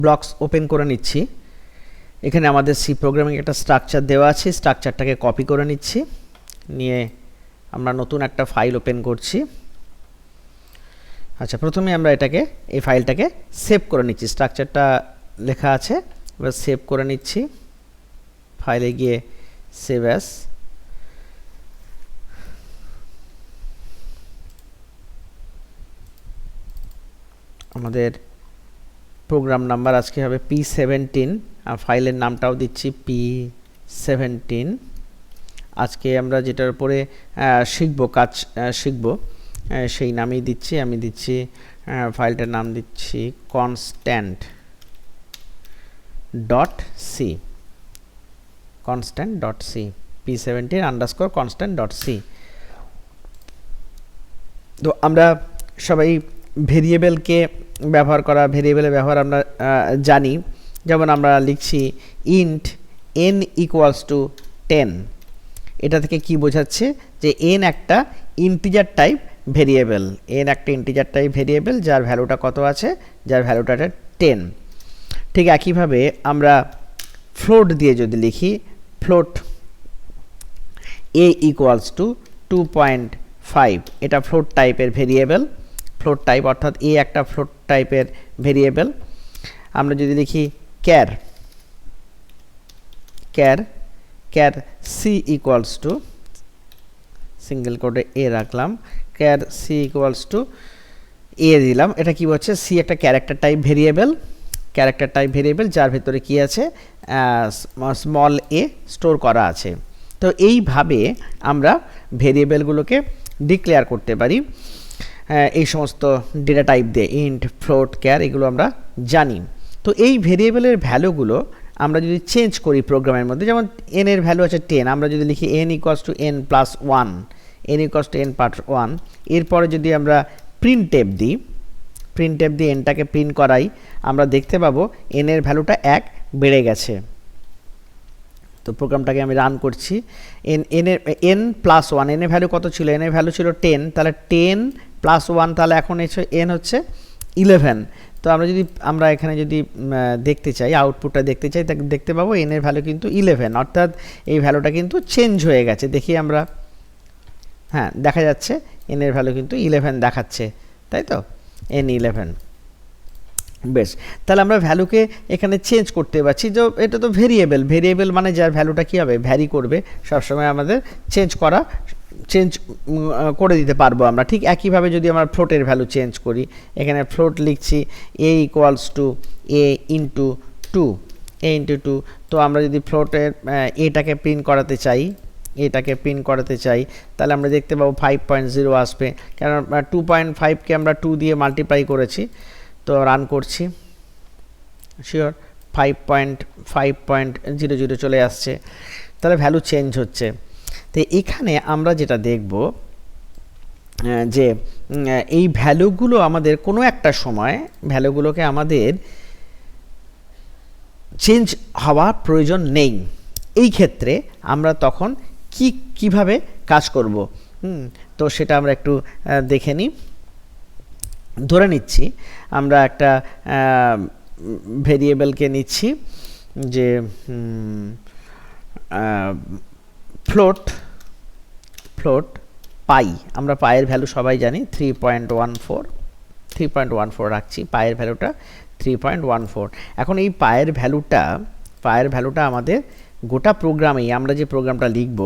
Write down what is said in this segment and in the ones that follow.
Blocks open করে নিচ্ছি। এখানে আমাদের সি প্রোগ্রামিং একটা স্ট্রাকচার দেওয়া আছে, স্ট্রাকচারটাকে কপি করে নিচ্ছি, নিয়ে আমরা নতুন একটা ফাইল ওপেন করছি। আচ্ছা, প্রথমে আমরা এই ফাইলটাকে সেভ করে নিচ্ছি। স্ট্রাকচারটা লেখা আছে, এবার সেভ করে নিচ্ছি। ফাইলে গিয়ে সেভ অ্যাজ, আমাদের প্রোগ্রাম নাম্বার আজকে হবে P17, আর ফাইলের নামটাও দিচ্ছি P17। আজকে আমরা যেটার উপরে শিখব সেই নামেই দিচ্ছি। আমি দিচ্ছি ফাইলটার নাম দিচ্ছি constant.c, constant.c, P17_constant.c। তো আমরা সবাই ভেরিয়েবলকে ভেরিয়েবলের ব্যবহার আমরা জানি। যেমন আমরা লিখছি int n = 10। এটা থেকে কি বোঝাচ্ছে যে n একটা ইন্টিজার টাইপ ভেরিয়েবল, যার ভ্যালুটা কত আছে, যার ভ্যালুটা 10। ঠিক একইভাবে আমরা ফ্লোট দিয়ে যদি লিখি ফ্লোট a = 2.5, এটা ফ্লোট টাইপের ভেরিয়েবল, ফ্লোট টাইপ অর্থাৎ a একটা ফ্লোট টাইপের ভেরিয়েবল। আমরা যদি লিখি char c = সিঙ্গেল কোডে a রাখলাম, char c = a দিলাম। এটা কি বলছে, c একটা ক্যারেক্টার টাইপ ভেরিয়েবল, যার ভেতরে কি আছে, স্মল a স্টোর করা আছে। তো এইভাবে আমরা ভেরিয়েবলগুলোকে ডিক্লেয়ার করতে পারি এই সমস্ত ডেটা টাইপ দিয়ে, ইন্ট, ফ্লোট, char, এগুলো আমরা জানি। তো এই ভেরিয়েবলের ভ্যালুগুলো আমরা যদি চেঞ্জ করি প্রোগ্রামের মধ্যে, যেমন n এর ভ্যালু আছে 10, আমরা যদি লিখি n = n+1, এরপরে যদি আমরা printf দিই, nটাকে প্রিন্ট করাই, আমরা দেখতে পাবো n এর ভ্যালুটা 1 বেড়ে গেছে। তো প্রোগ্রামটাকে আমি রান করছি। n+1, n এর ভ্যালু কত ছিল, n এর ভ্যালু ছিল 10, তাহলে 10+1, তাহলে এখন n হচ্ছে 11। তো আমরা এখানে যদি দেখতে চাই, আউটপুটটা দেখতে চাই, তাকে দেখতে পাবো n এর ভ্যালু কিন্তু 11, অর্থাৎ এই ভ্যালুটা কিন্তু চেঞ্জ হয়ে গেছে। দেখি আমরা, হ্যাঁ দেখা যাচ্ছে n এর ভ্যালু কিন্তু 11 দেখাচ্ছে, তাই তো, n11। বেশ, তাহলে আমরা ভ্যালুকে এখানে চেঞ্জ করতে পারছি। যে এটা তো ভেরিয়েবল মানে যার ভ্যালুটা কী হবে, ভ্যারি করবে, সবসময় আমাদের চেঞ্জ করে দিতে পারবো আমরা। ঠিক একইভাবে যদি আমরা ফ্লোটের ভ্যালু চেঞ্জ করি, এখানে ফ্লোট লিখছি a = a × 2, তো আমরা যদি ফ্লোটের এটাকে প্রিন্ট করাতে চাই, তাহলে আমরা দেখতে পাবো 5.0 আসবে, কারণ 2.5কে আমরা 2 দিয়ে মাল্টিপ্লাই করেছি। তো রান করছি, শিওর 5.5.00 চলে আসছে, তাহলে ভ্যালু চেঞ্জ হচ্ছে। তো এখানে আমরা যেটা দেখব যে এই ভ্যালুগুলো আমাদের কোনো একটা সময় ভ্যালুগুলোকে আমাদের চেঞ্জ হওয়ার প্রয়োজন নেই। এই ক্ষেত্রে আমরা তখন কিভাবে কাজ করব, তো সেটা আমরা একটু দেখে নিই। ধরে নিচ্ছি আমরা একটা ভেরিয়েবলকে নিচ্ছি যে ফ্লোট পাই, আমরা পায়ের ভ্যালু সবাই জানি 3.14 রাখছি, পায়ের ভ্যালুটা 3.14। এখন এই পায়ের ভ্যালুটা আমাদের গোটা প্রোগ্রামেই, আমরা যে প্রোগ্রামটা লিখব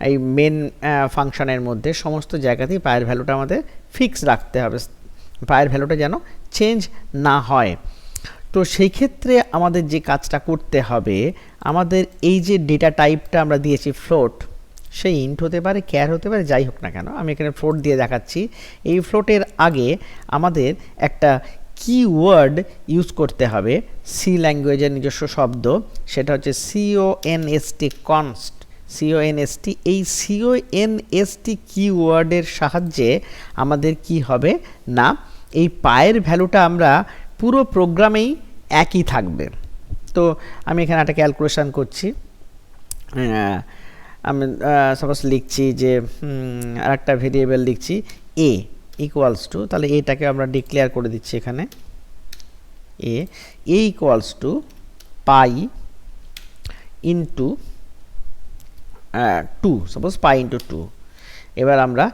এই মেন ফাংশনের মধ্যে সমস্ত জায়গাতেই পায়ের ভ্যালুটা আমাদের ফিক্স রাখতে হবে, পায়ের ভ্যালুটা যেন চেঞ্জ না হয়। তো সেই ক্ষেত্রে আমাদের যে কাজটা করতে হবে, আমাদের এই যে ডেটা টাইপটা আমরা দিয়েছি ফ্লোট, সেই ইন্ট হতে পারে, char হতে পারে, যাই হোক না কেন, আমি এখানে ফ্লোট দিয়ে দেখাচ্ছি। এই ফ্লোটের আগে আমাদের একটা কিওয়ার্ড ইউজ করতে হবে, সি ল্যাঙ্গুয়েজের নিজস্ব শব্দ, সেটা হচ্ছে const, এই const কিওয়ার্ডের সাহায্যে আমাদের কি হবে না, এই পায়ের ভ্যালুটা আমরা পুরো প্রোগ্রামেই একই থাকবে। তো আমি এখানে একটা ক্যালকুলেশন করছি, আমি সাপোজ লিখছি যে আরেকটা ভেরিয়েবল লিখছি a = তাহলে এটাকে আমরা ডিক্লেয়ার করে দিচ্ছি এখানে A equals to pi into 2, suppose pi into 2। এবার আমরা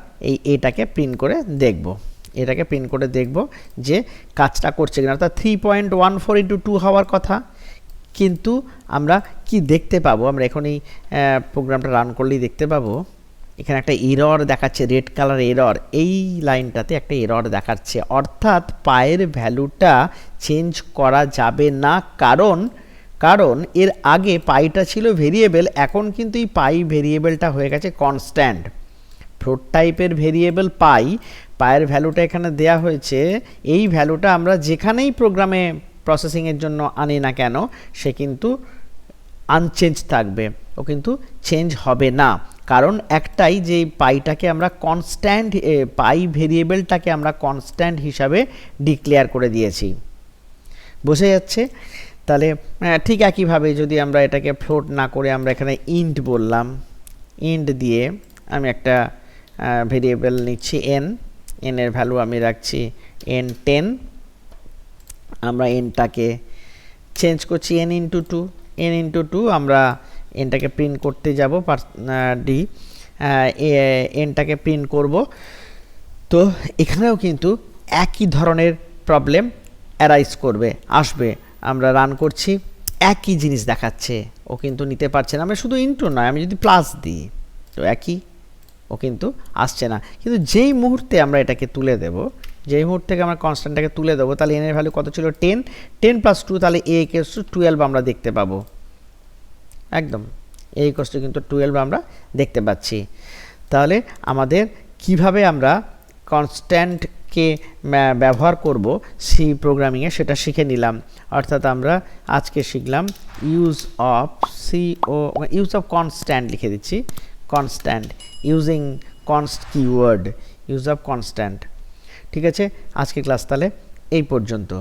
এটাকে প্রিন্ট করে দেখব, যে কাজটা করছে কিনা। অর্থাৎ 3.14 ইন্টু 2 হওয়ার কথা, কিন্তু আমরা কি দেখতে পাবো, আমরা এখন এই প্রোগ্রামটা রান করলেই দেখতে পাবো এখানে একটা এরর দেখাচ্ছে, রেড কালার এরর। এই লাইনটাতে একটা এরর দেখাচ্ছে, অর্থাৎ পায়ের ভ্যালুটা চেঞ্জ করা যাবে না, কারণ এর আগে পাইটা ছিল ভেরিয়েবল, এখন কিন্তু এই পাই ভেরিয়েবলটা হয়ে গেছে কনস্ট্যান্ট। ফ্লোট টাইপের ভেরিয়েবল পায়ের ভ্যালুটা এখানে দেয়া হয়েছে, এই ভ্যালুটা আমরা যেখানেই প্রোগ্রামে প্রসেসিংয়ের জন্য আনি না কেন সে কিন্তু আনচেঞ্জ থাকবে, ও কিন্তু চেঞ্জ হবে না। কারণ একটাই, যে পাইটাকে আমরা কনস্ট্যান্ট, পাই ভেরিয়েবলটাকে আমরা কনস্ট্যান্ট হিসাবে ডিক্লেয়ার করে দিয়েছি। বোঝা যাচ্ছে? তাহলে ঠিক একইভাবে যদি আমরা এটাকে ফ্লোট না করে আমরা এখানে ইন্ট বললাম, ইন্ট দিয়ে আমি একটা ভেরিয়েবল নিচ্ছি এন এর ভ্যালু আমি রাখছি n10, আমরা এনটাকে চেঞ্জ করছি n ইন্টু 2, আমরা এনটাকে প্রিন্ট করতে যাব, এনটাকে প্রিন্ট করব। তো এখানেও কিন্তু একই ধরনের প্রবলেম অ্যারাইজ আসবে। আমরা রান করছি, একই জিনিস দেখাচ্ছে, ও কিন্তু নিতে পারছে না। আমরা শুধু ইন্টু নয়, আমি যদি প্লাস দিই তো একই, ও কিন্তু আসছে না। কিন্তু যেই মুহূর্তে আমরা এটাকে তুলে দেব, যেই মুহূর্ত থেকে আমরা কনস্ট্যান্টটাকে তুলে দেবো, তাহলে এন এর ভ্যালু কত ছিল 10 প্লাস 2, তাহলে এ ইকুয়ালস টু 12 আমরা দেখতে পাবো। একদম এ ইকুয়ালস টু কিন্তু 12 আমরা দেখতে পাচ্ছি। তাহলে আমাদের কিভাবে আমরা কনস্ট্যান্টকে ব্যবহার করব সি প্রোগ্রামিংয়ে সেটা শিখে নিলাম। অর্থাৎ আমরা আজকে শিখলাম ইউজ অফ কনস্ট্যান্ট, লিখে দিচ্ছি constant, using use of constant. ঠিক আছে, আজকে ক্লাস তাহলে এই পর্যন্ত।